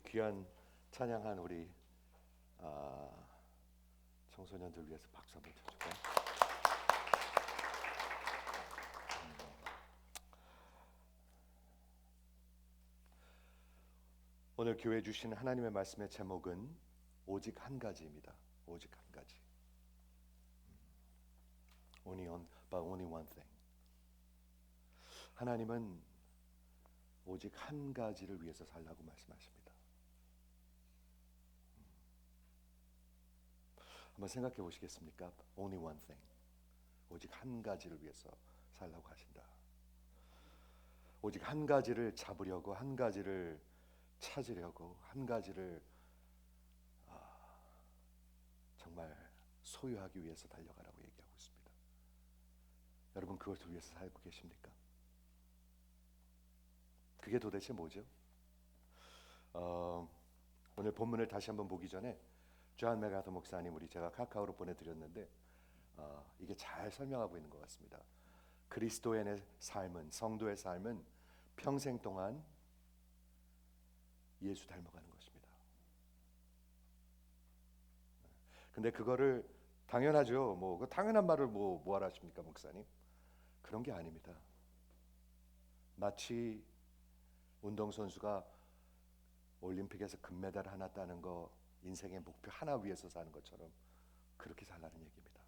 귀한 찬양한 우리 청소년들 위해서 박수 한번 쳐줄까요? 오늘 교회 주신 하나님의 말씀의 제목은 오직 한 가지입니다. 오직 한 가지. Only one thing. 하나님은 오직 한 가지를 위해서 살라고 말씀하십니다. 한번 생각해 보시겠습니까? Only one thing. 오직 한 가지를 위해서 살라고 하신다. 오직 한 가지를 잡으려고, 한 가지를 찾으려고, 한 가지를 정말 소유하기 위해서 달려가라고 얘기하고 있습니다. 여러분, 그것을 위해서 살고 계십니까? 그게 도대체 뭐죠? 오늘 본문을 다시 한번 보기 전에 존 맥아더 목사님, 우리 제가 카카오로 보내드렸는데 이게 잘 설명하고 있는 것 같습니다. 그리스도인의 삶은, 성도의 삶은 평생 동안 예수 닮아가는 것입니다. 근데 그거를 당연하죠. 그 당연한 말을 뭐하라 하십니까, 목사님? 그런 게 아닙니다. 마치 운동선수가 올림픽에서 금메달 하나 따는 거 인생의 목표 하나 위해서 사는 것처럼 그렇게 살라는 얘기입니다.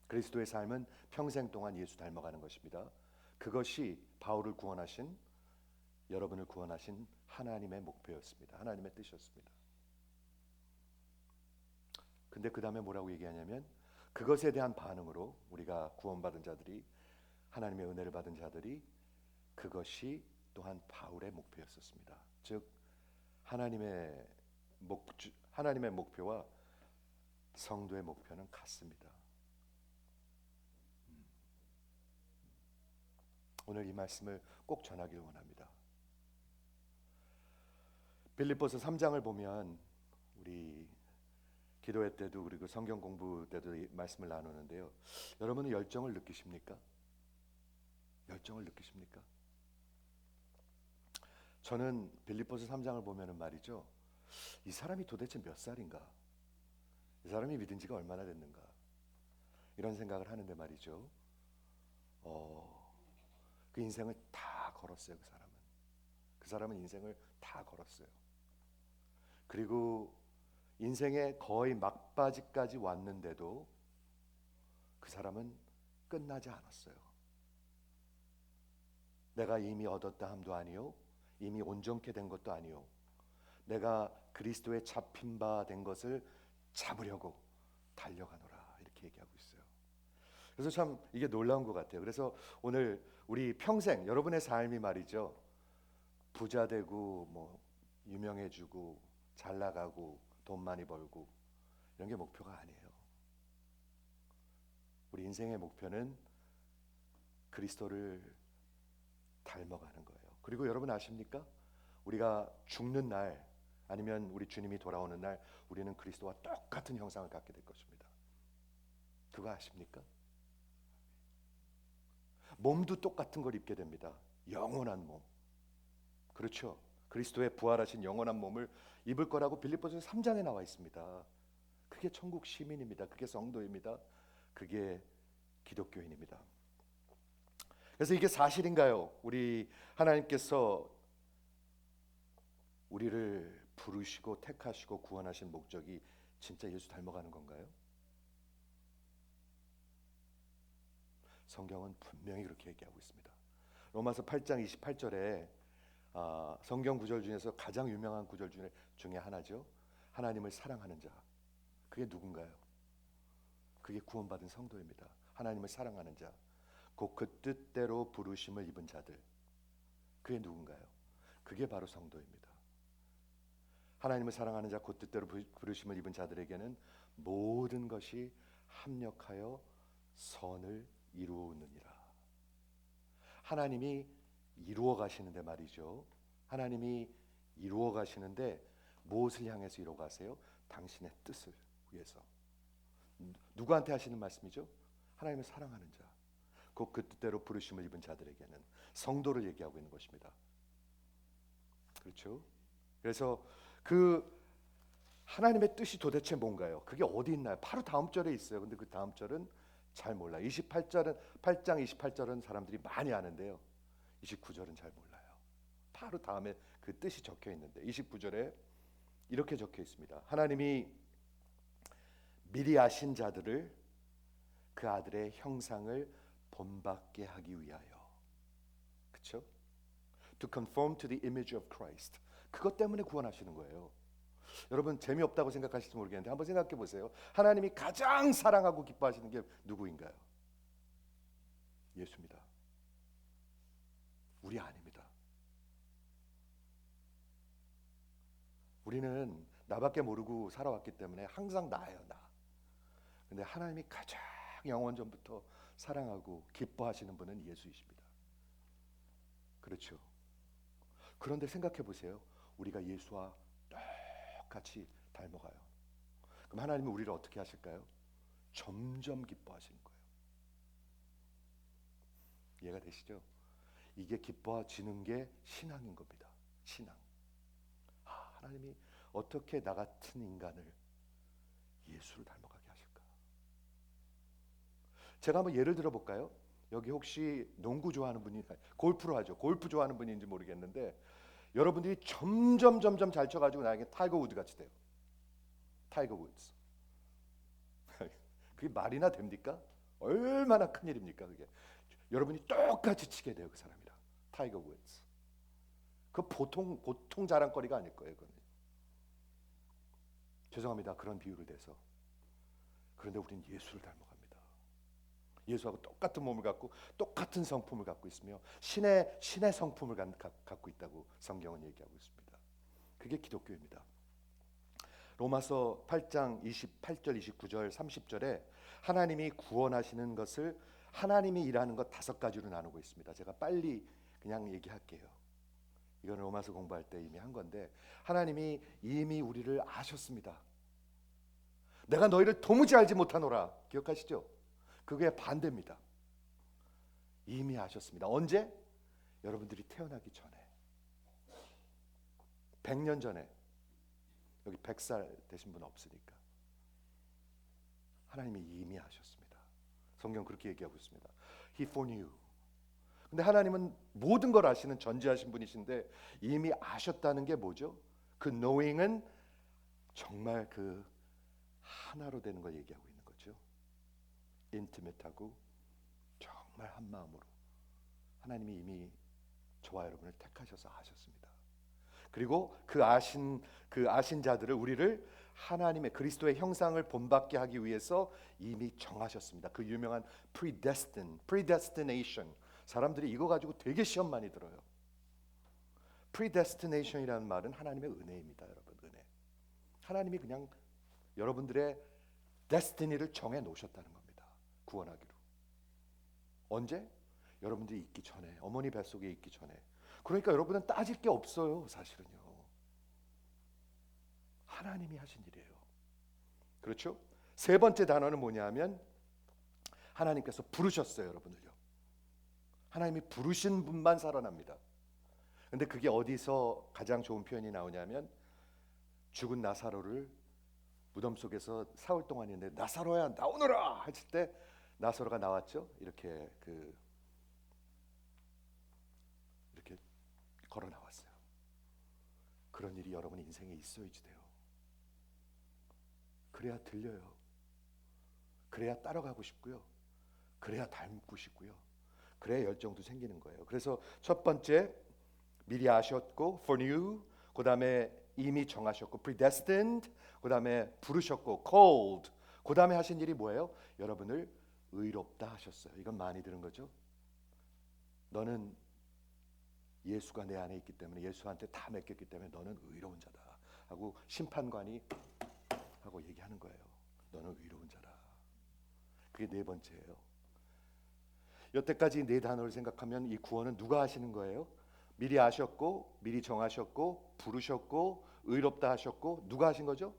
그리스도의 삶은 평생 동안 예수 닮아가는 것입니다. 그것이 바울을 구원하신, 여러분을 구원하신 하나님의 목표였습니다. 하나님의 뜻이었습니다. 근데 그 다음에 뭐라고 얘기하냐면, 그것에 대한 반응으로 우리가 구원받은 자들이, 하나님의 은혜를 받은 자들이, 그것이 또한 바울의 목표였었습니다. 즉 하나님의 목표와 성도의 목표는 같습니다. 오늘 이 말씀을 꼭 전하기를 원합니다. 빌립보서 3장을 보면 우리 기도회 때도 그리고 성경 공부 때도 이 말씀을 나누는데요. 여러분은 열정을 느끼십니까? 열정을 느끼십니까? 저는 빌립보서 3장을 보면은 말이죠, 이 사람이 도대체 몇 살인가? 이 사람이 믿은 지가 얼마나 됐는가? 이런 생각을 하는데 말이죠, 그 인생을 다 걸었어요. 그 사람은 인생을 다 걸었어요. 그리고 인생의 거의 막바지까지 왔는데도 그 사람은 끝나지 않았어요. 내가 이미 얻었다 함도 아니요, 이미 온전케 된 것도 아니요, 내가 그리스도의 잡힌 바 된 것을 잡으려고 달려가노라, 이렇게 얘기하고 있어요. 그래서 참 이게 놀라운 것 같아요. 그래서 오늘 우리 평생, 여러분의 삶이 말이죠, 부자 되고 유명해지고 잘 나가고 돈 많이 벌고 이런 게 목표가 아니에요. 우리 인생의 목표는 그리스도를 닮아가는 거예요. 그리고 여러분 아십니까? 우리가 죽는 날, 아니면 우리 주님이 돌아오는 날, 우리는 그리스도와 똑같은 형상을 갖게 될 것입니다. 그거 아십니까? 몸도 똑같은 걸 입게 됩니다. 영원한 몸. 그렇죠? 그리스도의 부활하신 영원한 몸을 입을 거라고 빌립보서 3장에 나와 있습니다. 그게 천국 시민입니다. 그게 성도입니다. 그게 기독교인입니다. 그래서 이게 사실인가요? 우리 하나님께서 우리를 부르시고 택하시고 구원하신 목적이 진짜 예수 닮아가는 건가요? 성경은 분명히 그렇게 얘기하고 있습니다. 로마서 8장 28절에 성경 구절 중에서 가장 유명한 구절 중에 하나죠. 하나님을 사랑하는 자. 그게 누군가요? 그게 구원받은 성도입니다. 하나님을 사랑하는 자, 곧 그 뜻대로 부르심을 입은 자들. 그게 누군가요? 그게 바로 성도입니다. 하나님을 사랑하는 자, 곧 뜻대로 부르심을 입은 자들에게는 모든 것이 합력하여 선을 이루느니라. 하나님이 이루어 가시는데 말이죠, 하나님이 이루어 가시는데 무엇을 향해서 이루어 가세요? 당신의 뜻을 위해서. 누구한테 하시는 말씀이죠? 하나님을 사랑하는 자, 곧 그 뜻대로 부르심을 입은 자들에게는, 성도를 얘기하고 있는 것입니다. 그렇죠? 그래서 그 하나님의 뜻이 도대체 뭔가요? 그게 어디 있나요? 바로 다음 절에 있어요. 근데 그 다음 절은 잘 몰라요. 28절은 8장 28절은 사람들이 많이 아는데요. 29절은 잘 몰라요. 바로 다음에 그 뜻이 적혀 있는데 29절에 이렇게 적혀 있습니다. 하나님이 미리 아신 자들을 그 아들의 형상을 본받게 하기 위하여. 그렇죠? To conform to the image of Christ. 그것 때문에 구원하시는 거예요. 여러분 재미없다고 생각하실지 모르겠는데 한번 생각해 보세요. 하나님이 가장 사랑하고 기뻐하시는 게 누구인가요? 예수입니다. 우리 아닙니다. 우리는 나밖에 모르고 살아왔기 때문에 항상 나예요, 나. 근데 하나님이 가장 영원 전부터 사랑하고 기뻐하시는 분은 예수이십니다. 그렇죠? 그런데 생각해 보세요. 우리가 예수와 똑같이 닮아가요. 그럼 하나님은 우리를 어떻게 하실까요? 점점 기뻐하시는 거예요. 이해가 되시죠? 이게 기뻐지는 게 신앙인 겁니다. 신앙. 하나님이 어떻게 나 같은 인간을 예수를 닮아가게 하실까? 제가 한번 예를 들어 볼까요? 여기 혹시 농구 좋아하는 분이, 골프로 하죠. 골프 좋아하는 분인지 모르겠는데 여러분들이 점점 잘 쳐가지고 나에게 타이거 우드 같이 돼요. 타이거 우드스. 그게 말이나 됩니까? 얼마나 큰 일입니까 그게? 여러분이 똑같이 치게 돼요 그 사람이랑. 타이거 우드스. 그 보통 자랑거리가 아닐 거예요 그건. 죄송합니다 그런 비유를 대서. 그런데 우리는 예수를 닮아갑니다. 예수하고 똑같은 몸을 갖고 똑같은 성품을 갖고 있으며 신의 성품을 갖고 있다고 성경은 얘기하고 있습니다. 그게 기독교입니다. 로마서 8장 28절 29절 30절에 하나님이 구원하시는 것을 하나님이 일하는 것 5가지로 나누고 있습니다. 제가 빨리 그냥 얘기할게요. 이건 로마서 공부할 때 이미 한 건데 하나님이 이미 우리를 아셨습니다. 내가 너희를 도무지 알지 못하노라. 기억하시죠? 그게 반대입니다. 이미 아셨습니다. 언제? 여러분들이 태어나기 전에. 100년 전에. 여기 100살 되신 분 없으니까. 하나님이 이미 아셨습니다. 성경 그렇게 얘기하고 있습니다. He foreknew. 근데 하나님은 모든 걸 아시는 전지하신 분이신데 이미 아셨다는 게 뭐죠? 그 knowing은 정말 그 하나로 되는 걸 얘기하고 있는 거죠. 인티메트하고 정말 한 마음으로 하나님이 이미 저와 여러분을 택하셔서 아셨습니다. 그리고 그 아신 자들을 우리를 하나님의 그리스도의 형상을 본받게 하기 위해서 이미 정하셨습니다. 그 유명한 predestination. 사람들이 이거 가지고 되게 시험 많이 들어요. predestination이라는 말은 하나님의 은혜입니다, 여러분. 은혜. 하나님이 그냥 여러분들의 destiny를 정해 놓으셨다는 겁니다. 구원하기로. 언제? 여러분들이 있기 전에, 어머니 뱃속에 있기 전에. 그러니까 여러분은 따질 게 없어요, 사실은요. 하나님이 하신 일이에요. 그렇죠? 세 번째 단어는 뭐냐면 하나님께서 부르셨어요, 여러분을요. 하나님이 부르신 분만 살아납니다. 근데 그게 어디서 가장 좋은 표현이 나오냐면 죽은 나사로를 무덤 속에서 사흘 동안 있는데 나사로야 나오너라 했을 때 나사로가 나왔죠. 이렇게 걸어 나왔어요. 그런 일이 여러분 인생에 있어야지 돼요. 그래야 들려요. 그래야 따라가고 싶고요. 그래야 닮고 싶고요. 그래야 열정도 생기는 거예요. 그래서 첫 번째 미리 아셨고 foreknew, 그 다음에 이미 정하셨고 predestined, 그 다음에 부르셨고 called, 그 다음에 하신 일이 뭐예요? 여러분을 의롭다 하셨어요. 이건 많이 들은 거죠. 너는 예수가 내 안에 있기 때문에 예수한테 다 맡겼기 때문에 너는 의로운 자다 하고 심판관이 하고 얘기하는 거예요. 너는 의로운 자다. 그게 네 번째예요. 여태까지 네 단어를 생각하면 이 구원은 누가 하시는 거예요? 미리 아셨고 미리 정하셨고 부르셨고 의롭다 하셨고 누가 하신 거죠?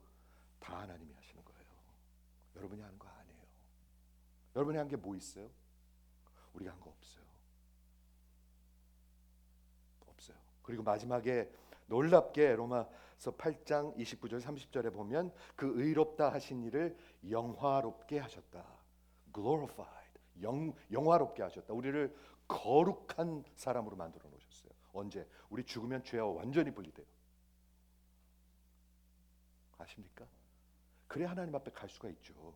다 하나님이 하시는 거예요. 여러분이 하는 거 아니에요. 여러분이 한 게 뭐 있어요? 우리가 한 거 없어요. 없어요. 그리고 마지막에 놀랍게 로마서 8장 29절 30절에 보면 그 의롭다 하신 이를 영화롭게 하셨다. glorified. 영화롭게 하셨다. 우리를 거룩한 사람으로 만들어 놓으셨어요. 언제? 우리 죽으면 죄와 완전히 분리돼요. 아십니까? 그래 하나님 앞에 갈 수가 있죠.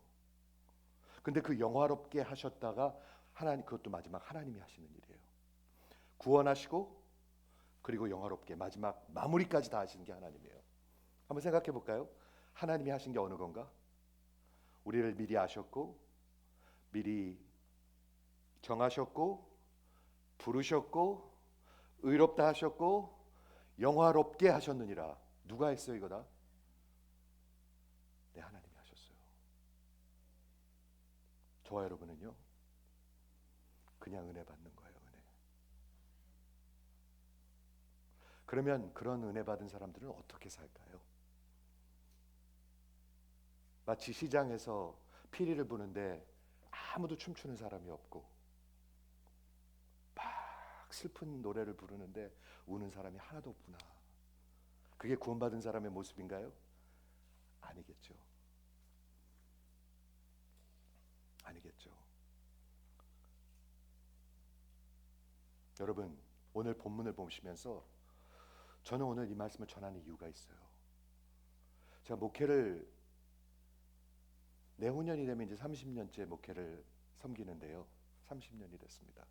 근데 그 영화롭게 하셨다가 하나님, 그것도 마지막 하나님이 하시는 일이에요. 구원하시고 그리고 영화롭게 마지막 마무리까지 다 하시는 게 하나님이에요. 한번 생각해 볼까요? 하나님이 하신 게 어느 건가? 우리를 미리 아셨고 미리 정하셨고 부르셨고 의롭다 하셨고 영화롭게 하셨느니라. 누가 했어요 이거다? 네, 하나님이 하셨어요. 저와 여러분은요 그냥 은혜 받는 거예요. 은혜. 그러면 그런 은혜 받은 사람들은 어떻게 살까요? 마치 시장에서 피리를 부는데 아무도 춤추는 사람이 없고 막 슬픈 노래를 부르는데 우는 사람이 하나도 없구나. 그게 구원받은 사람의 모습인가요? 아니겠죠. 아니겠죠. 여러분, 오늘 본문을 보시면서 저는 오늘 이 말씀을 전하는 이유가 있어요. 제가 목회를 내후년이 되면 이제 30년째 목회를 섬기는데요. 30년이 됐습니다.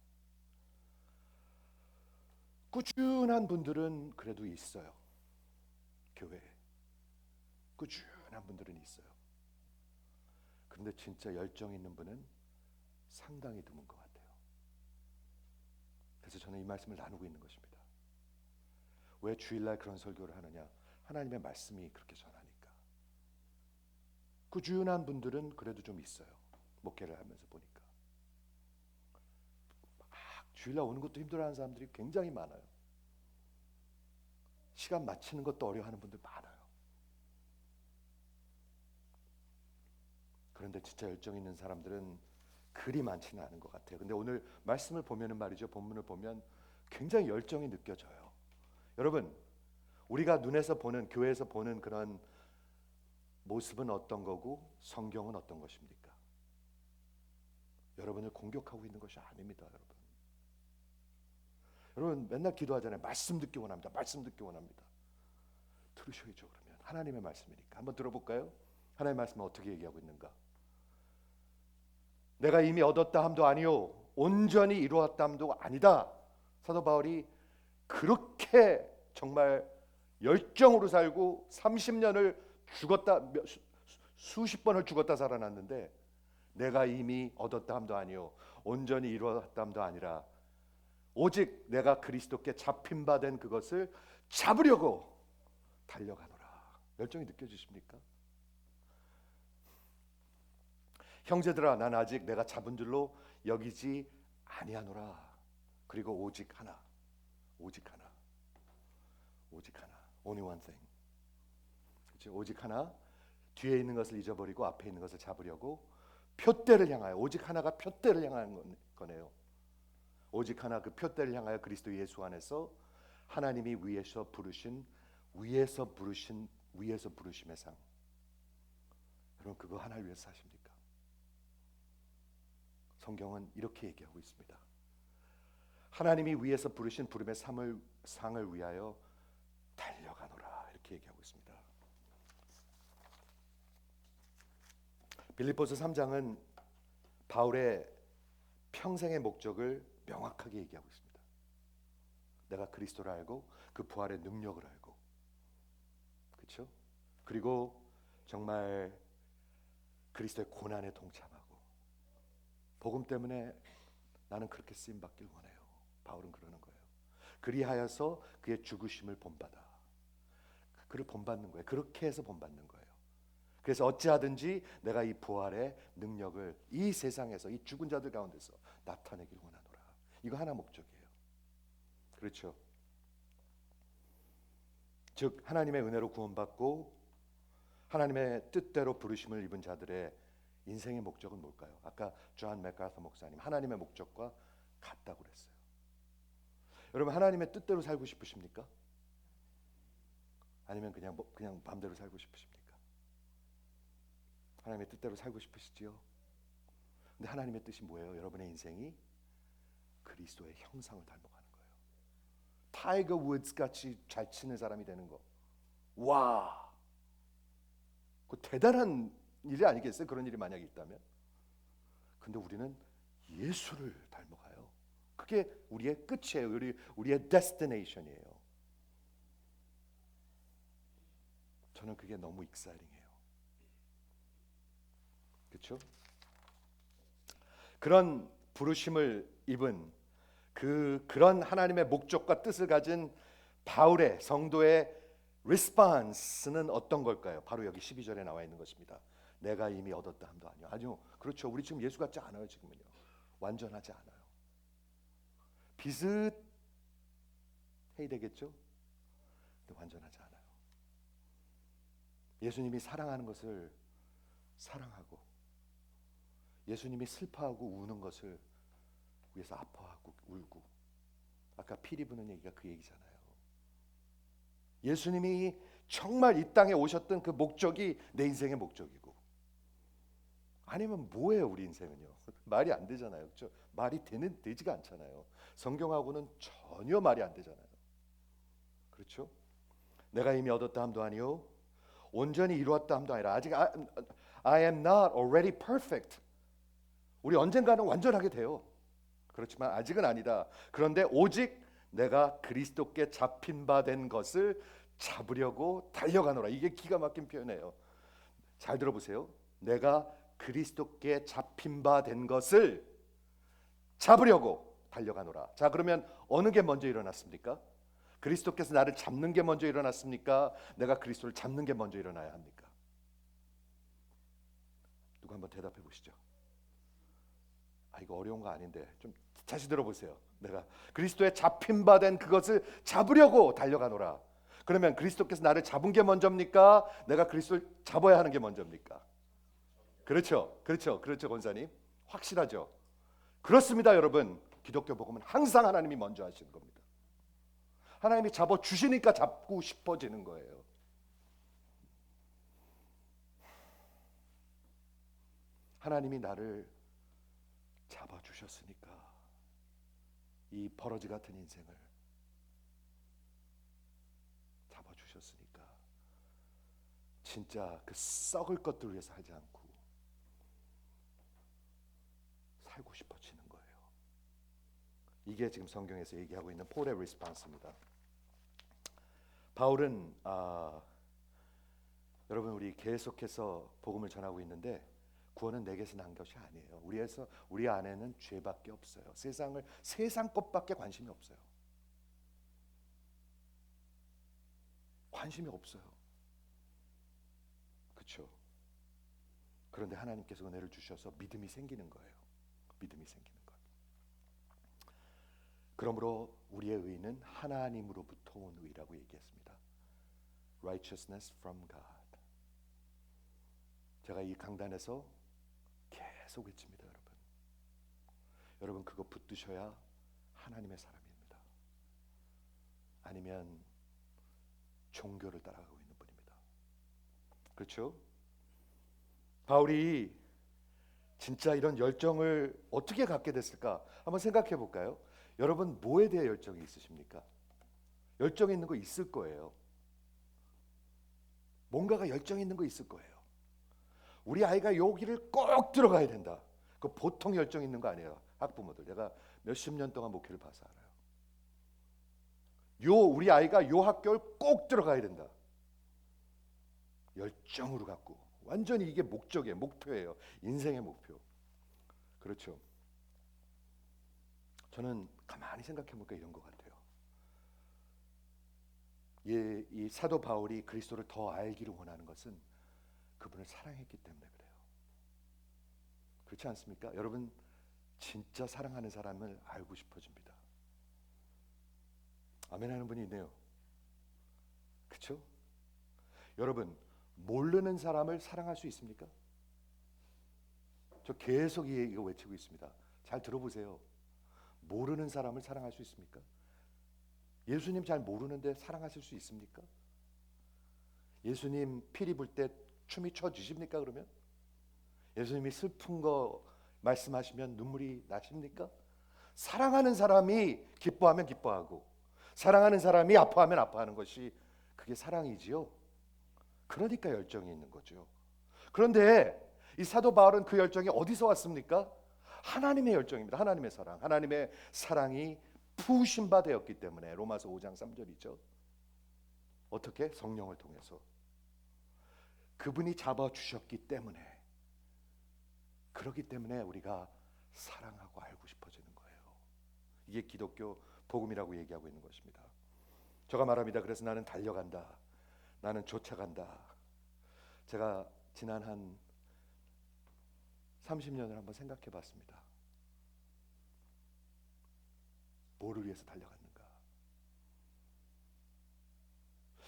꾸준한 분들은 그래도 있어요. 교회에 꾸준한 분들은 있어요. 그런데 진짜 열정 있는 분은 상당히 드문 것 같아요. 그래서 저는 이 말씀을 나누고 있는 것입니다. 왜 주일날 그런 설교를 하느냐? 하나님의 말씀이 그렇게 전하니까. 꾸준한 분들은 그래도 좀 있어요. 목회를 하면서 보니까 주일날 오는 것도 힘들어하는 사람들이 굉장히 많아요. 시간 맞추는 것도 어려워하는 분들 많아요. 그런데 진짜 열정 있는 사람들은 그리 많지는 않은 것 같아요. 근데 오늘 말씀을 보면은 말이죠, 본문을 보면 굉장히 열정이 느껴져요. 여러분, 우리가 눈에서 보는, 교회에서 보는 그런 모습은 어떤 거고 성경은 어떤 것입니까? 여러분을 공격하고 있는 것이 아닙니다. 여러분 맨날 기도하잖아요. 말씀 듣기 원합니다. 말씀 듣기 원합니다. 들으셔야죠. 그러면 하나님의 말씀이니까 한번 들어볼까요? 하나님의 말씀은 어떻게 얘기하고 있는가? 내가 이미 얻었다 함도 아니요 온전히 이루었다 함도 아니다. 사도 바울이 그렇게 정말 열정으로 살고 30년을 죽었다, 수십 번을 죽었다 살아났는데 내가 이미 얻었다 함도 아니요 온전히 이루었다 함도 아니라 오직 내가 그리스도께 잡힌 바 된 그것을 잡으려고 달려가노라. 열정이 느껴지십니까? 형제들아, 난 아직 내가 잡은 줄로 여기지 아니하노라. 그리고 오직 하나, 오직 하나, 오직 하나, only one thing. 그렇죠? 오직 하나, 뒤에 있는 것을 잊어버리고 앞에 있는 것을 잡으려고 표대를 향하여, 오직 하나가 표대를 향한 거네요. 오직 하나, 그 표대를 향하여 그리스도 예수 안에서 하나님이 위에서 부르심의 상. 여러분 그거 하나를 위해서 사십니까? 성경은 이렇게 얘기하고 있습니다. 하나님이 위에서 부르신 부름의 상을 위하여 달려가노라. 이렇게 얘기하고 있습니다. 빌립보서 3장은 바울의 평생의 목적을 명확하게 얘기하고 있습니다. 내가 그리스도를 알고 그 부활의 능력을 알고, 그렇죠? 그리고 정말 그리스도의 고난에 동참하고, 복음 때문에 나는 그렇게 쓰임 받길 원해요. 바울은 그러는 거예요. 그리하여서 그의 죽으심을 본받아. 그를 본받는 거예요. 그렇게 해서 본받는 거예요. 그래서 어찌하든지 내가 이 부활의 능력을 이 세상에서, 이 죽은 자들 가운데서 나타내길 원하노라. 이거 하나 목적이에요. 그렇죠? 즉 하나님의 은혜로 구원받고 하나님의 뜻대로 부르심을 입은 자들의 인생의 목적은 뭘까요? 아까 존 맥가서 목사님 하나님의 목적과 같다고 그랬어요. 여러분 하나님의 뜻대로 살고 싶으십니까? 아니면 그냥 마음대로 살고 싶으십니까? 하나님의 뜻대로 살고 싶으시지요? 근데 하나님의 뜻이 뭐예요? 여러분의 인생이 그리스도의 형상을 닮아가는 거예요. 타이거 우드스 같이 잘 치는 사람이 되는 거. 와, 그 대단한 일이 아니겠어요? 그런 일이 만약에 있다면. 근데 우리는 예수를 닮아가요. 그게 우리의 끝이에요. 우리의 데스티네이션이에요. 저는 그게 너무 익사이팅해요. 그렇죠? 그런 부르심을 입은 그런 하나님의 목적과 뜻을 가진 바울의 성도의 리스폰스는 어떤 걸까요? 바로 여기 12절에 나와 있는 것입니다. 내가 이미 얻었다 함도 아니요. 아니요. 그렇죠. 우리 지금 예수 같지 않아요. 지금은요. 완전하지 않아요. 비슷해야 되겠죠? 근데 완전하지 않아요. 예수님이 사랑하는 것을 사랑하고, 예수님이 슬퍼하고 우는 것을 위해서 아파하고 울고, 아까 피리 부는 얘기가 그 얘기잖아요. 예수님이 정말 이 땅에 오셨던 그 목적이 내 인생의 목적이고, 아니면 뭐예요 우리 인생은요? 말이 안 되잖아요. 그렇죠? 말이 되지가 않잖아요. 성경하고는 전혀 말이 안 되잖아요. 그렇죠? 내가 이미 얻었다 함도 아니요 온전히 이루었다 함도 아니라 아직 I am not already perfect. 우리 언젠가는 완전하게 돼요. 그렇지만 아직은 아니다. 그런데 오직 내가 그리스도께 잡힌 바 된 것을 잡으려고 달려가노라. 이게 기가 막힌 표현이에요. 잘 들어보세요. 내가 그리스도께 잡힌 바 된 것을 잡으려고 달려가노라. 자, 그러면 어느 게 먼저 일어났습니까? 그리스도께서 나를 잡는 게 먼저 일어났습니까? 내가 그리스도를 잡는 게 먼저 일어나야 합니까? 누구 한번 대답해 보시죠. 이거 어려운 거 아닌데 좀 다시 들어보세요. 내가 그리스도에 잡힌 바 된 그것을 잡으려고 달려가노라. 그러면 그리스도께서 나를 잡은 게 먼저입니까? 내가 그리스도를 잡아야 하는 게 먼저입니까? 그렇죠. 권사님. 확실하죠. 그렇습니다, 여러분. 기독교 복음은 항상 하나님이 먼저 하시는 겁니다. 하나님이 잡아 주시니까 잡고 싶어지는 거예요. 하나님이 나를 잡아 주셨으니까 이 버러지 같은 인생을 잡아 주셨으니까 진짜 그 썩을 것들 위해 살지 않고 살고 싶어지는 거예요. 이게 지금 성경에서 얘기하고 있는 폴의 리스폰스입니다. 바울은 여러분 우리 계속해서 복음을 전하고 있는데 구원은 내게서 난 것이 아니에요. 우리 안에는 죄밖에 없어요. 세상 것밖에 관심이 없어요. 관심이 없어요. 그렇죠? 그런데 하나님께서 은혜를 주셔서 믿음이 생기는 거예요. 믿음이 생기는 것. 그러므로 우리의 의는 하나님으로부터 온 의라고 얘기했습니다. Righteousness from God. 제가 이 강단에서 계속 외칩니다, 여러분. 여러분 그거 붙드셔야 하나님의 사람입니다. 아니면 종교를 따라가고 있는 분입니다. 그렇죠? 바울이 진짜 이런 열정을 어떻게 갖게 됐을까? 한번 생각해 볼까요? 여러분 뭐에 대해 열정이 있으십니까? 열정 있는 거 있을 거예요. 뭔가가 열정 있는 거 있을 거예요. 우리 아이가 여기를 꼭 들어가야 된다. 그 보통 열정 있는 거 아니에요. 학부모들 내가 몇십 년 동안 목회를 봐서 알아요. 우리 아이가 요 학교를 꼭 들어가야 된다. 열정으로 갖고 완전히 이게 목적이에요. 목표예요. 인생의 목표. 그렇죠. 저는 가만히 생각해 보니까 이런 것 같아요. 이 사도 바울이 그리스도를 더 알기를 원하는 것은 그분을 사랑했기 때문에 그래요. 그렇지 않습니까? 여러분 진짜 사랑하는 사람을 알고 싶어집니다. 아멘 하는 분이 있네요. 그렇죠? 여러분 모르는 사람을 사랑할 수 있습니까? 저 계속 이거 외치고 있습니다. 잘 들어보세요. 모르는 사람을 사랑할 수 있습니까? 예수님 잘 모르는데 사랑하실 수 있습니까? 예수님 피리 불 때 춤이 춰지십니까? 그러면 예수님이 슬픈 거 말씀하시면 눈물이 나십니까? 사랑하는 사람이 기뻐하면 기뻐하고 사랑하는 사람이 아파하면 아파하는 것이 그게 사랑이지요. 그러니까 열정이 있는 거죠. 그런데 이 사도 바울은 그 열정이 어디서 왔습니까? 하나님의 열정입니다. 하나님의 사랑. 하나님의 사랑이 부으신 바 되었기 때문에 로마서 5장 3절이죠. 어떻게? 성령을 통해서. 그분이 잡아주셨기 때문에, 그렇기 때문에 우리가 사랑하고 알고 싶어지는 거예요. 이게 기독교 복음이라고 얘기하고 있는 것입니다. 저가 말합니다. 그래서 나는 달려간다. 나는 쫓아간다. 제가 지난 한 30년을 한번 생각해 봤습니다. 뭐를 위해서 달려갔는가?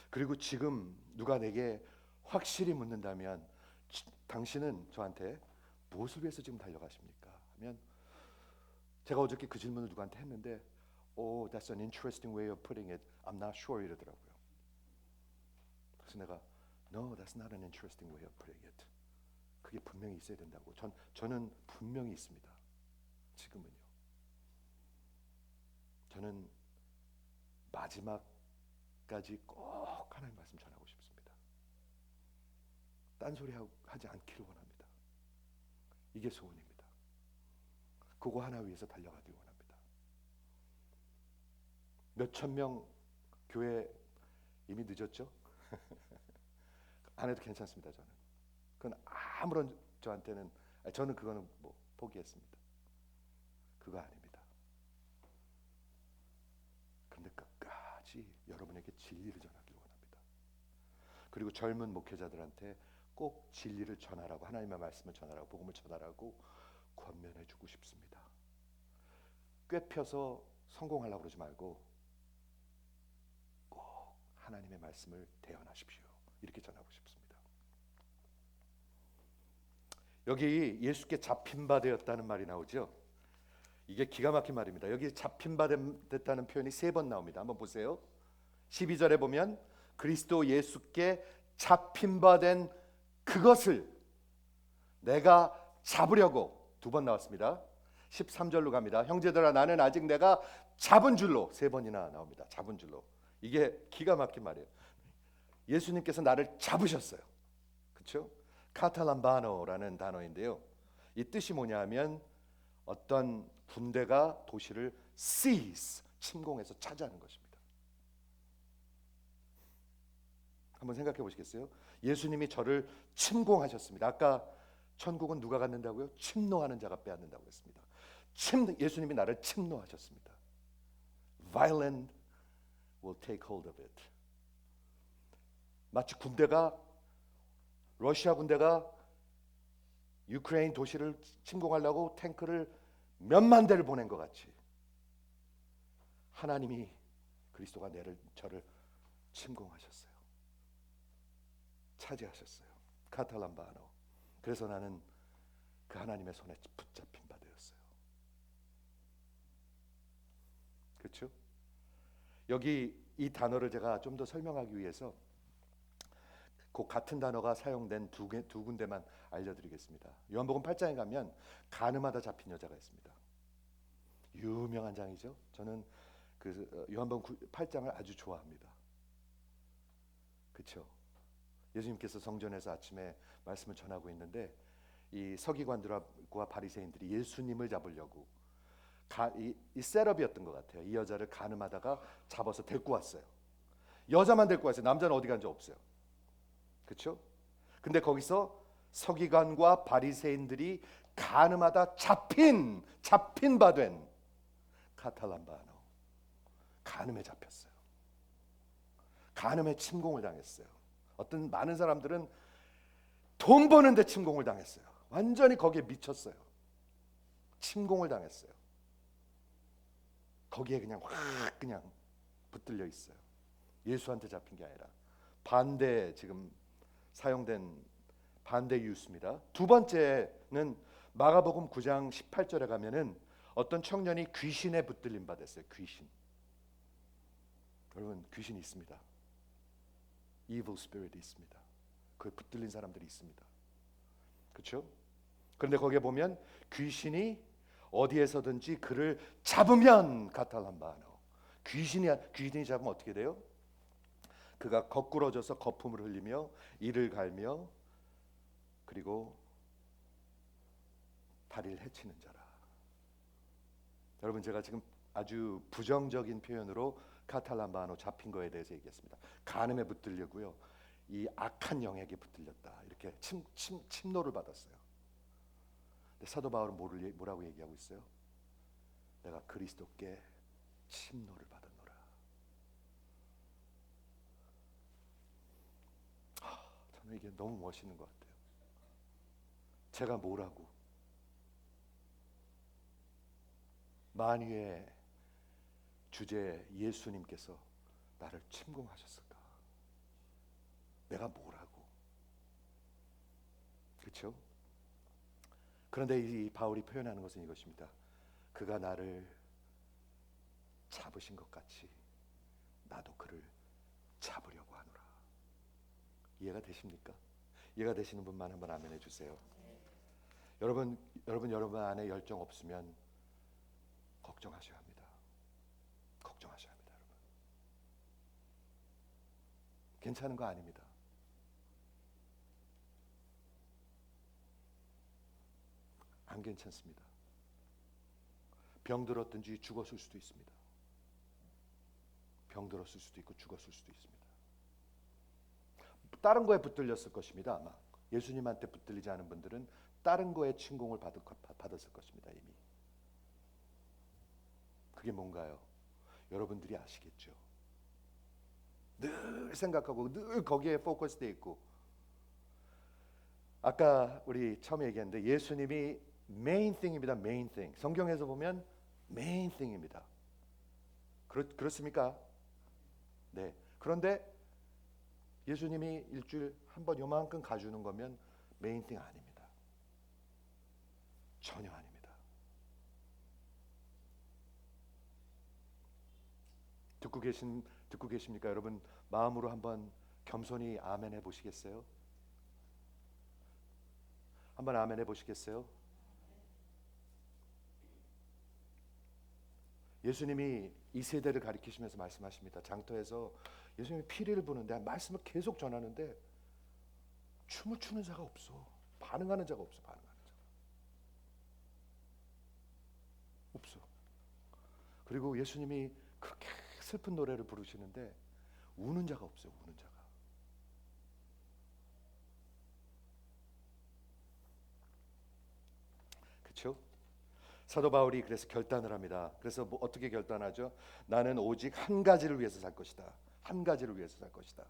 그리고 지금 누가 내게 확실히 묻는다면 당신은 저한테 무엇을 위해서 지금 달려가십니까? 하면 제가 어저께 그 질문을 누구한테 했는데 Oh, that's an interesting way of putting it. I'm not sure 이러더라고요. 그래서 내가 No, that's not an interesting way of putting it. 그게 분명히 있어야 된다고. 저는 분명히 있습니다. 지금은요. 저는 마지막까지 꼭 하나님 말씀 전하고 싶습니다. 딴소리 하지 않기를 원합니다. 이게 소원입니다. 그거 하나 위해서 달려가기 원합니다. 몇천 명 교회 이미 늦었죠? 안 해도 괜찮습니다. 저는 그건 아무런 저한테는 저는 그거는 뭐 포기했습니다. 그거 아닙니다. 그런데 끝까지 여러분에게 진리를 전하기를 원합니다. 그리고 젊은 목회자들한테 꼭 진리를 전하라고, 하나님의 말씀을 전하라고, 복음을 전하라고 권면해주고 싶습니다. 꿰펴서 성공하려고 그러지 말고 꼭 하나님의 말씀을 대언하십시오. 이렇게 전하고 싶습니다. 여기 예수께 잡힌 바 되었다는 말이 나오죠. 이게 기가 막힌 말입니다. 여기 잡힌 바 됐다는 표현이 3번 나옵니다. 한번 보세요. 12절에 보면 그리스도 예수께 잡힌 바 된 그것을 내가 잡으려고 2번 나왔습니다. 13절로 갑니다. 형제들아 나는 아직 내가 잡은 줄로 3번이나 나옵니다. 잡은 줄로. 이게 기가 막힌 말이에요. 예수님께서 나를 잡으셨어요. 그렇죠? 카탈람바노라는 단어인데요. 이 뜻이 뭐냐면 어떤 군대가 도시를 seize, 침공해서 차지하는 것입니다. 한번 생각해 보시겠어요? 예수님이 저를 침공하셨습니다. 아까 천국은 누가 갖는다고요? 침노하는 자가 빼앗는다고 했습니다. 예수님이 나를 침노하셨습니다. Violent will take hold of it. 마치 러시아 군대가 유크레인 도시를 침공하려고 탱크를 몇만 대를 보낸 것 같이 하나님이 그리스도가 저를 침공하셨어요. 차지하셨어요. 카탈람바노. 그래서 나는 그 하나님의 손에 붙잡힌 바 되었어요. 그렇죠? 여기 이 단어를 제가 좀 더 설명하기 위해서 그 같은 단어가 사용된 두 군데만 알려드리겠습니다. 요한복음 8장에 가면 가늠하다 잡힌 여자가 있습니다. 유명한 장이죠. 저는 그 요한복음 8장을 아주 좋아합니다. 그렇죠? 예수님께서 성전에서 아침에 말씀을 전하고 있는데 이 서기관들과 바리새인들이 예수님을 잡으려고 이 셋업이었던 것 같아요. 이 여자를 가늠하다가 잡아서 데리고 왔어요. 여자만 데리고 왔어요. 남자는 어디 간지 없어요. 그렇죠? 근데 거기서 서기관과 바리새인들이 가늠하다 잡힌 바 된 카탈람바노, 간음에 잡혔어요. 간음에 침공을 당했어요. 어떤 많은 사람들은 돈 버는데 침공을 당했어요. 완전히 거기에 미쳤어요. 침공을 당했어요. 거기에 그냥 확 그냥 붙들려 있어요. 예수한테 잡힌 게 아니라 반대, 지금 사용된 반대 이유입니다. 두 번째는 마가복음 9장 18절에 가면은 어떤 청년이 귀신에 붙들림 받았어요. 귀신. 여러분 귀신이 있습니다. evil spirit이 있습니다. 그에 붙들린 사람들이 있습니다. 그렇죠? 그런데 거기에 보면 귀신이 어디에서든지 그를 잡으면 가탈한바노. 귀신이 잡으면 어떻게 돼요? 그가 거꾸러져서 거품을 흘리며 이를 갈며 그리고 다리를 해치는 자라. 여러분, 제가 지금 아주 부정적인 표현으로 카탈란바노 잡힌 거에 대해서 얘기했습니다. 간음에 붙들려고요. 이 악한 영에게 붙들렸다. 이렇게 침노를 받았어요. 근데 사도 바울은 뭐라고 얘기하고 있어요? 내가 그리스도께 침노를 받았노라. 저는 이게 너무 멋있는 것 같아요. 제가 뭐라고 만유의 주제 예수님께서 나를 침공하셨을까? 내가 뭐라고? 그렇죠? 그런데 이 바울이 표현하는 것은 이것입니다. 그가 나를 잡으신 것 같이 나도 그를 잡으려고 하노라. 이해가 되십니까? 이해가 되시는 분만 한번 아멘해 주세요. 여러분 안에 열정 없으면 걱정하셔야 합니다. 걱정하셔야 합니다, 여러분. 괜찮은 거 아닙니다. 안 괜찮습니다. 병들었든지 죽었을 수도 있습니다. 병들었을 수도 있고 죽었을 수도 있습니다. 다른 거에 붙들렸을 것입니다. 아마 예수님한테 붙들리지 않은 분들은 다른 거에 침공을 받았을 것입니다. 이미. 그게 뭔가요? 여러분들이 아시겠죠. 늘 생각하고 늘 거기에 포커스되어 있고, 아까 우리 처음에 얘기했는데 예수님이 main thing입니다. main thing. 성경에서 보면 main thing입니다. 그렇습니까? 네. 그런데 예수님이 일주일 한 번 요만큼 가주는 거면 main thing 아닙니다. 전혀 아닙니다. 듣고 계십니까? 여러분, 마음으로 한번 겸손히 아멘 해 보시겠어요? 한번 아멘 해 보시겠어요? 예수님이 이 세대를 가리키시면서 말씀하십니다. 장터에서 예수님이 피리를 부는데 말씀을 계속 전하는데 춤을 추는 자가 없어. 반응하는 자가 없어. 없어. 그리고 예수님이 그렇게 슬픈 노래를 부르시는데 우는 자가 없어요. 우는 자가. 그렇죠? 사도 바울이 그래서 결단을 합니다. 그래서 어떻게 결단하죠? 나는 오직 한 가지를 위해서 살 것이다. 한 가지를 위해서 살 것이다.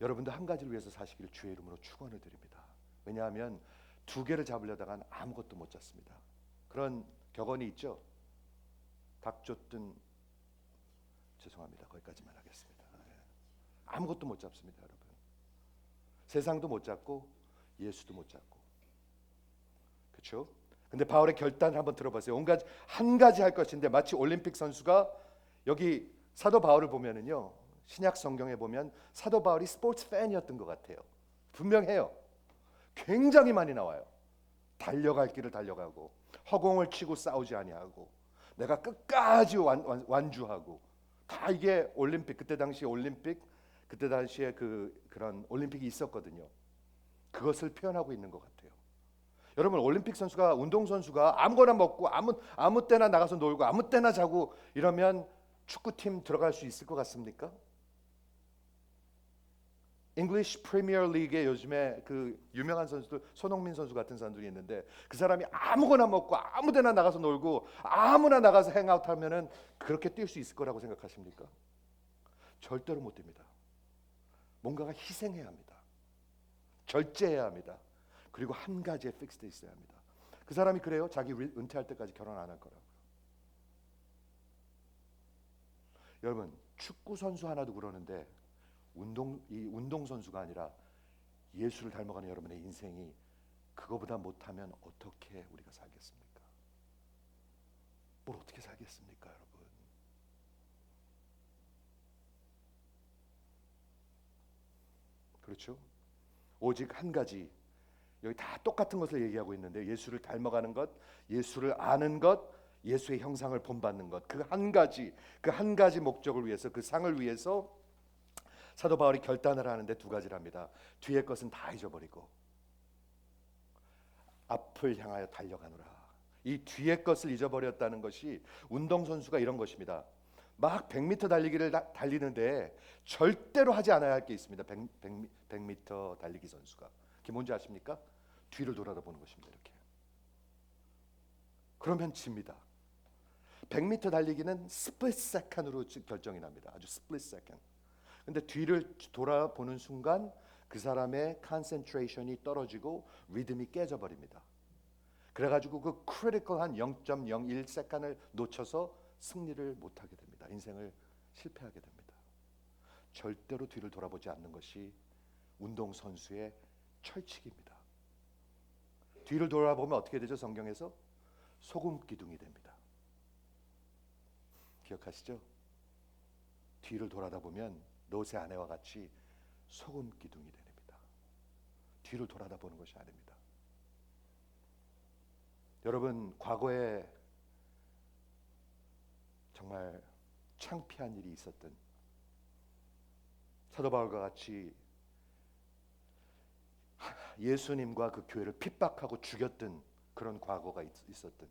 여러분도 한 가지를 위해서 사시기를 주의 이름으로 축원을 드립니다. 왜냐하면 두 개를 잡으려다간 아무것도 못 잡습니다. 그런 격언이 있죠. 닭 쫓든, 죄송합니다. 거기까지만 하겠습니다. 아무것도 못 잡습니다, 여러분. 세상도 못 잡고 예수도 못 잡고. 그렇죠? 근데 바울의 결단을 한번 들어보세요. 한 가지 할 것인데 마치 올림픽 선수가, 여기 사도 바울을 보면은요, 신약 성경에 보면 사도 바울이 스포츠 팬이었던 것 같아요. 분명해요. 굉장히 많이 나와요. 달려갈 길을 달려가고 허공을 치고 싸우지 아니하고 내가 끝까지 완주하고, 다 이게 올림픽, 그때 당시에 그런 올림픽이 있었거든요. 그것을 표현하고 있는 것 같아요. 여러분, 올림픽 선수가, 운동 선수가 아무거나 먹고 아무 때나 나가서 놀고 아무 때나 자고 이러면 축구팀 들어갈 수 있을 것 같습니까? 잉글리시 프리미어 리그에 요즘에 그 유명한 선수들, 손흥민 선수 같은 사람들이 있는데 그 사람이 아무거나 먹고 아무 데나 나가서 놀고 아무나 나가서 행아웃하면은 그렇게 뛸 수 있을 거라고 생각하십니까? 절대로 못 됩니다. 뭔가가 희생해야 합니다. 절제해야 합니다. 그리고 한 가지에 픽스돼 있어야 합니다. 그 사람이 그래요. 자기 은퇴할 때까지 결혼 안 할 거라고요. 여러분, 축구 선수 하나도 그러는데 운동 선수가 아니라 예수를 닮아가는 여러분의 인생이 그거보다 못하면 어떻게 우리가 살겠습니까? 뭘 어떻게 살겠습니까, 여러분? 그렇죠? 오직 한 가지, 여기 다 똑같은 것을 얘기하고 있는데 예수를 닮아가는 것, 예수를 아는 것, 예수의 형상을 본받는 것, 그 한 가지 목적을 위해서, 그 상을 위해서 사도 바울이 결단을 하는데 두 가지랍니다. 뒤의 것은 다 잊어버리고 앞을 향하여 달려가노라. 이 뒤의 것을 잊어버렸다는 것이 운동선수가 이런 것입니다. 막 100m 달리기를 달리는데 절대로 하지 않아야 할 게 있습니다. 100m 달리기 선수가. 그게 뭔지 아십니까? 뒤를 돌아다보는 것입니다. 이렇게. 그러면 집니다. 100m 달리기는 스플릿 세컨으로 결정이 납니다. 아주 스플릿 세컨. 근데 뒤를 돌아보는 순간 그 사람의 컨센트레이션이 떨어지고 리듬이 깨져버립니다. 그래가지고 그 크리티컬한 0.01 세컨을 놓쳐서 승리를 못하게 됩니다. 인생을 실패하게 됩니다. 절대로 뒤를 돌아보지 않는 것이 운동선수의 철칙입니다. 뒤를 돌아보면 어떻게 되죠? 성경에서 소금 기둥이 됩니다. 기억하시죠? 뒤를 돌아다보면 롯의 아내와 같이 소금 기둥이 됩니다. 뒤를 돌아다보는 것이 아닙니다. 여러분, 과거에 정말 창피한 일이 있었던, 사도 바울과 같이 예수님과 그 교회를 핍박하고 죽였던 그런 과거가 있었던,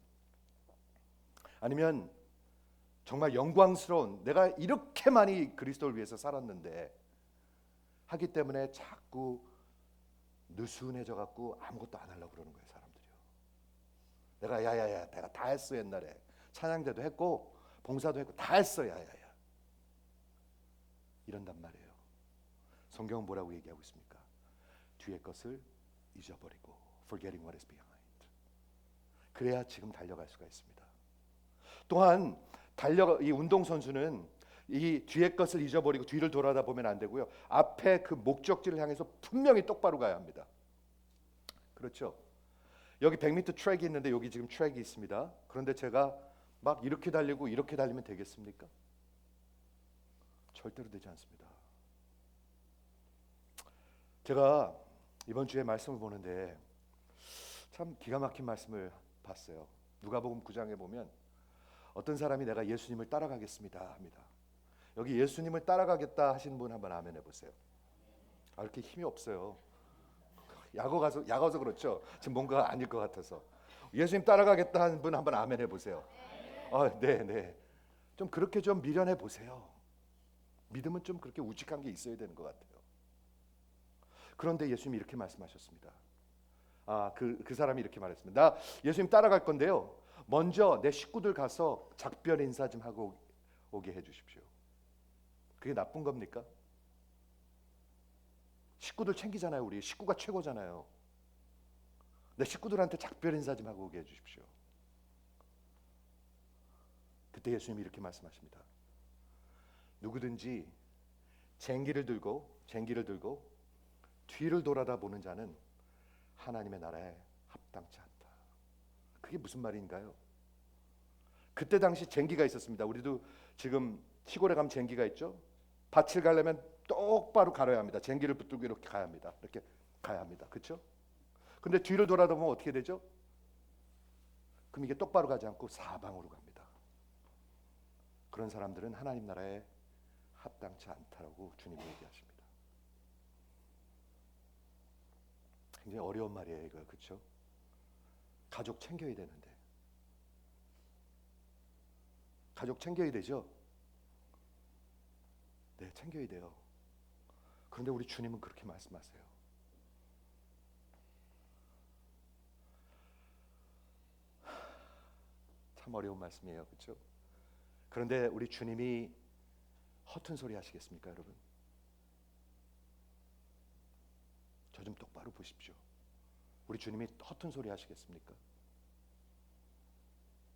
아니면 정말 영광스러운, 내가 이렇게 많이 그리스도를 위해서 살았는데 하기 때문에 자꾸 느슨해져 갖고 아무것도 안 하려고 그러는 거예요. 사람들이요. 내가 야야야 내가 다 했어. 옛날에 찬양대도 했고 봉사도 했고 다 했어. 야야야 이런단 말이에요. 성경은 뭐라고 얘기하고 있습니까? 뒤의 것을 잊어버리고 forgetting what is behind. 그래야 지금 달려갈 수가 있습니다. 또한 이 운동선수는 이 뒤의 것을 잊어버리고 뒤를 돌아다보면 안 되고요. 앞에 그 목적지를 향해서 분명히 똑바로 가야 합니다. 그렇죠? 여기 100m 트랙이 있는데 여기 지금 트랙이 있습니다. 그런데 제가 막 이렇게 달리고 이렇게 달리면 되겠습니까? 절대로 되지 않습니다. 제가 이번 주에 말씀을 보는데 참 기가 막힌 말씀을 봤어요. 누가복음 9장에 보면 어떤 사람이 내가 예수님을 따라가겠습니다 합니다. 여기 예수님을 따라가겠다 하시는 분 한번 아멘 해보세요. 이렇게 힘이 없어요. 약어서 그렇죠. 지금 뭔가 아닐 것 같아서. 예수님 따라가겠다 하는 분 한번 아멘 해보세요. 네. 좀 그렇게 좀 미련해 보세요. 믿음은 좀 그렇게 우직한 게 있어야 되는 것 같아요. 그런데 예수님이 이렇게 말씀하셨습니다. 그 사람이 이렇게 말했습니다. 나 예수님 따라갈 건데요. 먼저 내 식구들 가서 작별 인사 좀 하고 오게 해주십시오. 그게 나쁜 겁니까? 식구들 챙기잖아요. 우리 식구가 최고잖아요. 내 식구들한테 작별 인사 좀 하고 오게 해주십시오. 그때 예수님이 이렇게 말씀하십니다. 누구든지 쟁기를 들고 뒤를 돌아다 보는 자는 하나님의 나라에 합당치 않다. 그게 무슨 말인가요? 그때 당시 쟁기가 있었습니다. 우리도 지금 시골에 가면 쟁기가 있죠. 밭을 가려면 똑바로 가려야 합니다. 쟁기를 붙들고 이렇게 가야 합니다. 이렇게 가야 합니다. 그렇죠? 근데 뒤를 돌아다보면 어떻게 되죠? 그럼 이게 똑바로 가지 않고 사방으로 갑니다. 그런 사람들은 하나님 나라에 합당치 않다라고 주님이 얘기하십니다. 굉장히 어려운 말이에요, 이거. 그렇죠? 가족 챙겨야 되는데. 가족 챙겨야 되죠? 네, 챙겨야 돼요. 그런데 우리 주님은 그렇게 말씀하세요. 참 어려운 말씀이에요. 그렇죠? 그런데 우리 주님이 허튼 소리 하시겠습니까, 여러분? 저 좀 똑바로 보십시오. 우리 주님이 허튼 소리 하시겠습니까?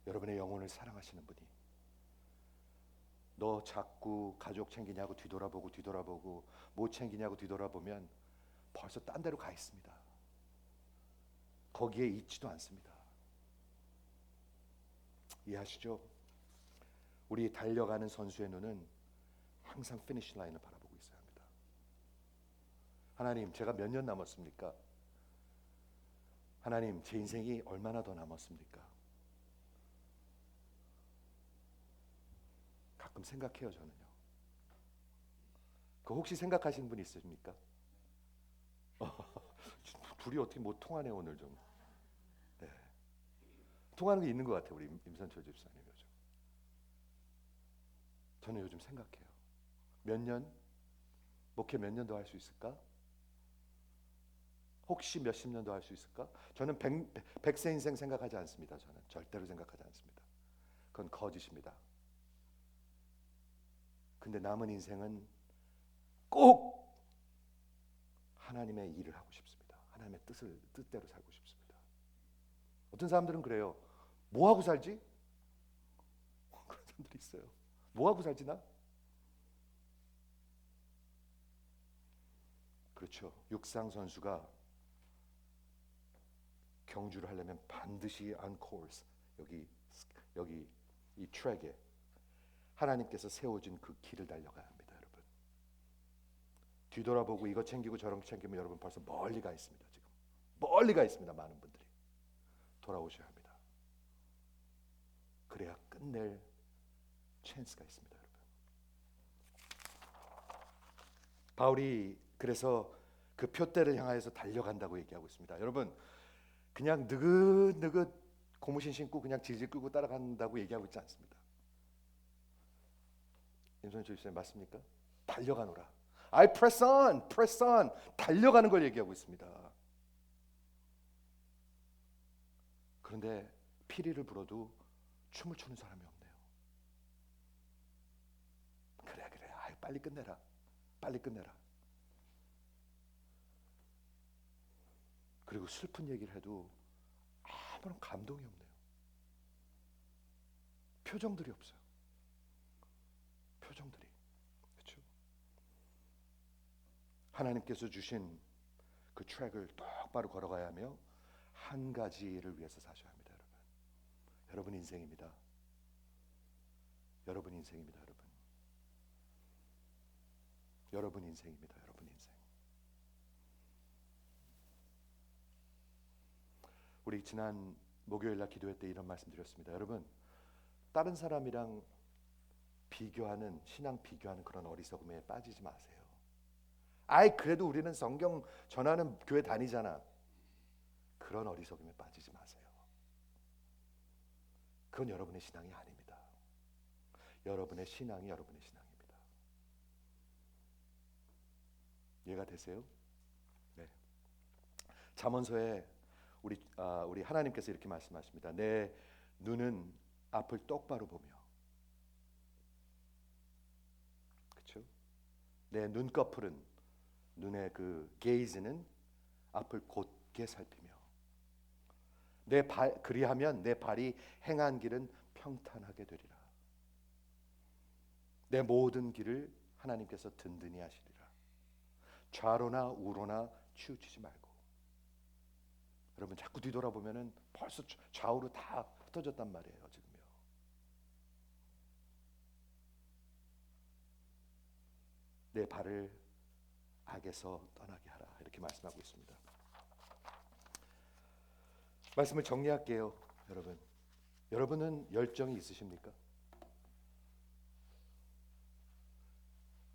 여러분의 영혼을 사랑하시는 분이 너 자꾸 가족 챙기냐고 뒤돌아보고 뭐 챙기냐고 뒤돌아보면 벌써 딴 데로 가 있습니다. 거기에 있지도 않습니다. 이해하시죠? 우리 달려가는 선수의 눈은 항상 피니시 라인을 바라보고 있어야 합니다. 하나님, 제가 몇 년 남았습니까? 하나님, 제 인생이 얼마나 더 남았습니까? 가끔 생각해요, 저는요. 그 혹시 생각하시는 분 있으십니까? 둘이 어떻게 못 통하네 오늘 좀. 네. 통하는 게 있는 것 같아요, 우리 임선철 집사님 요즘. 저는 요즘 생각해요. 몇 년? 목회 몇 년 더 할 수 있을까? 혹시 몇십 년 더 할 수 있을까? 저는 백세 인생 생각하지 않습니다. 저는 절대로 생각하지 않습니다. 그건 거짓입니다. 근데 남은 인생은 꼭 하나님의 일을 하고 싶습니다. 하나님의 뜻대로 살고 싶습니다. 어떤 사람들은 그래요. 뭐 하고 살지? 그런 사람들이 있어요. 뭐 하고 살지 나? 그렇죠. 육상 선수가 경주를 하려면 반드시 on course, 여기 이 트랙에 하나님께서 세워진 그 길을 달려가야 합니다, 여러분. 뒤돌아보고 이거 챙기고 저런 챙기면 여러분 벌써 멀리 가 있습니다. 지금 멀리 가 있습니다. 많은 분들이 돌아오셔야 합니다. 그래야 끝낼 찬스가 있습니다, 여러분. 바울이 그래서 그 표대를 향하여서 달려간다고 얘기하고 있습니다. 여러분, 그냥 느긋느긋 고무신 신고 그냥 질질 끌고 따라간다고 얘기하고 있지 않습니다. 임선철 집사님 맞습니까? 달려가노라. I press on, press on. 달려가는 걸 얘기하고 있습니다. 그런데 피리를 불어도 춤을 추는 사람이 없네요. 그래. 아이, 빨리 끝내라. 빨리 끝내라. 그리고 슬픈 얘기를 해도 아무런 감동이 없네요. 표정들이 없어요. 표정들이. 그렇죠? 하나님께서 주신 그 트랙을 똑바로 걸어가야 하며 한 가지를 위해서 사셔야 합니다, 여러분. 여러분 인생입니다. 여러분 인생입니다, 여러분. 여러분 인생입니다, 여러분 인생. 우리 지난 목요일 날 기도회 때 이런 말씀 드렸습니다. 여러분, 다른 사람이랑 비교하는, 신앙 비교하는 그런 어리석음에 빠지지 마세요. 아이, 그래도 우리는 성경 전하는 교회 다니잖아. 그런 어리석음에 빠지지 마세요. 그건 여러분의 신앙이 아닙니다. 여러분의 신앙이 여러분의 신앙입니다. 이해가 되세요? 네. 잠언서에 우리 하나님께서 이렇게 말씀하십니다. 내 눈은 앞을 똑바로 보며, 그렇죠? 내 눈꺼풀은, 눈의 그 게이즈는 앞을 곧게 살피며, 그리하면 내 발이 행한 길은 평탄하게 되리라. 내 모든 길을 하나님께서 든든히 하시리라. 좌로나 우로나 치우치지 말고. 여러분, 자꾸 뒤돌아보면은 벌써 좌우로 다 흩어졌단 말이에요, 지금요. 내 발을 악에서 떠나게 하라, 이렇게 말씀하고 있습니다. 말씀을 정리할게요, 여러분. 여러분은 열정이 있으십니까?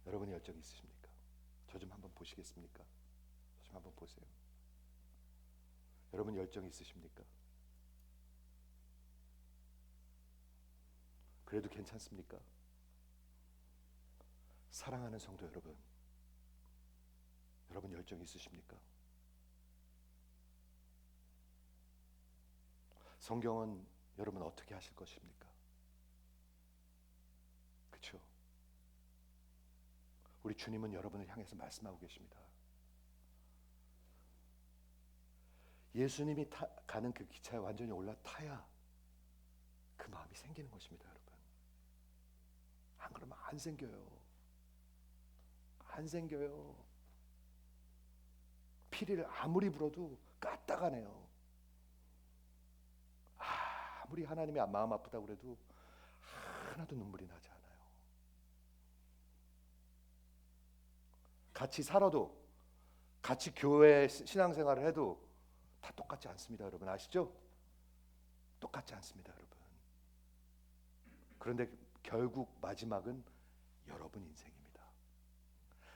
여러분이 열정이 있으십니까? 저 좀 한번 보시겠습니까? 저 좀 한번 보세요. 여러분 열정이 있으십니까? 그래도 괜찮습니까? 사랑하는 성도 여러분, 여러분 열정이 있으십니까? 성경은 여러분 어떻게 하실 것입니까? 그렇죠? 우리 주님은 여러분을 향해서 말씀하고 계십니다. 예수님이 가는 그 기차에 완전히 올라타야 그 마음이 생기는 것입니다, 여러분. 안 그러면 안 생겨요. 안 생겨요. 피리를 아무리 불어도 까딱하네요. 아무리 하나님이 마음 아프다고 그래도 하나도 눈물이 나지 않아요. 같이 살아도 같이 교회 신앙생활을 해도 다 똑같지 않습니다. 여러분 아시죠? 똑같지 않습니다. 여러분. 그런데 결국 마지막은 여러분 인생입니다.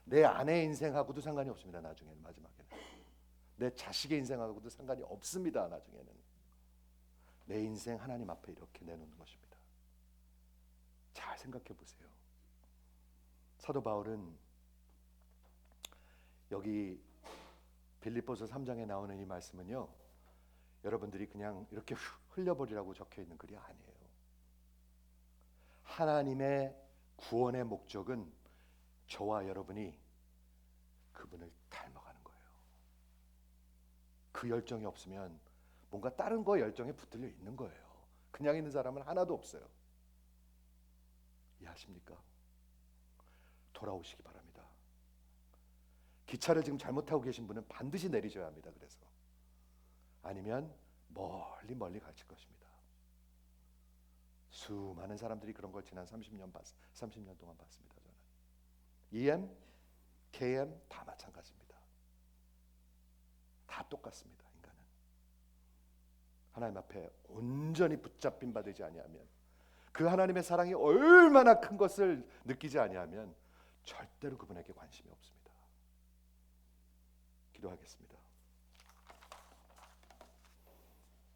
내 아내의 인생하고도 상관이 없습니다. 나중에는 마지막에는 내 자식의 인생하고도 상관이 없습니다. 나중에는 내 인생 하나님 앞에 이렇게 내놓는 것입니다. 잘 생각해 보세요. 사도 바울은 여기 빌립보서 3장에 나오는 이 말씀은요, 여러분들이 그냥 이렇게 흘려버리라고 적혀 있는 글이 아니에요. 하나님의 구원의 목적은 저와 여러분이 그분을 닮아가는 거예요. 그 열정이 없으면 뭔가 다른 거 열정에 붙들려 있는 거예요. 그냥 있는 사람은 하나도 없어요. 이해하십니까? 돌아오시기 바랍니다. 기차를 지금 잘못 타고 계신 분은 반드시 내리셔야 합니다. 그래서 아니면 멀리 멀리 가실 것입니다. 수많은 사람들이 그런 걸 지난 30년 동안 봤습니다. 저는 EM, KM 다 마찬가지입니다. 다 똑같습니다. 인간은 하나님 앞에 온전히 붙잡힌 바 되지 아니하면, 그 하나님의 사랑이 얼마나 큰 것을 느끼지 아니하면 절대로 그분에게 관심이 없습니다. 기도하겠습니다.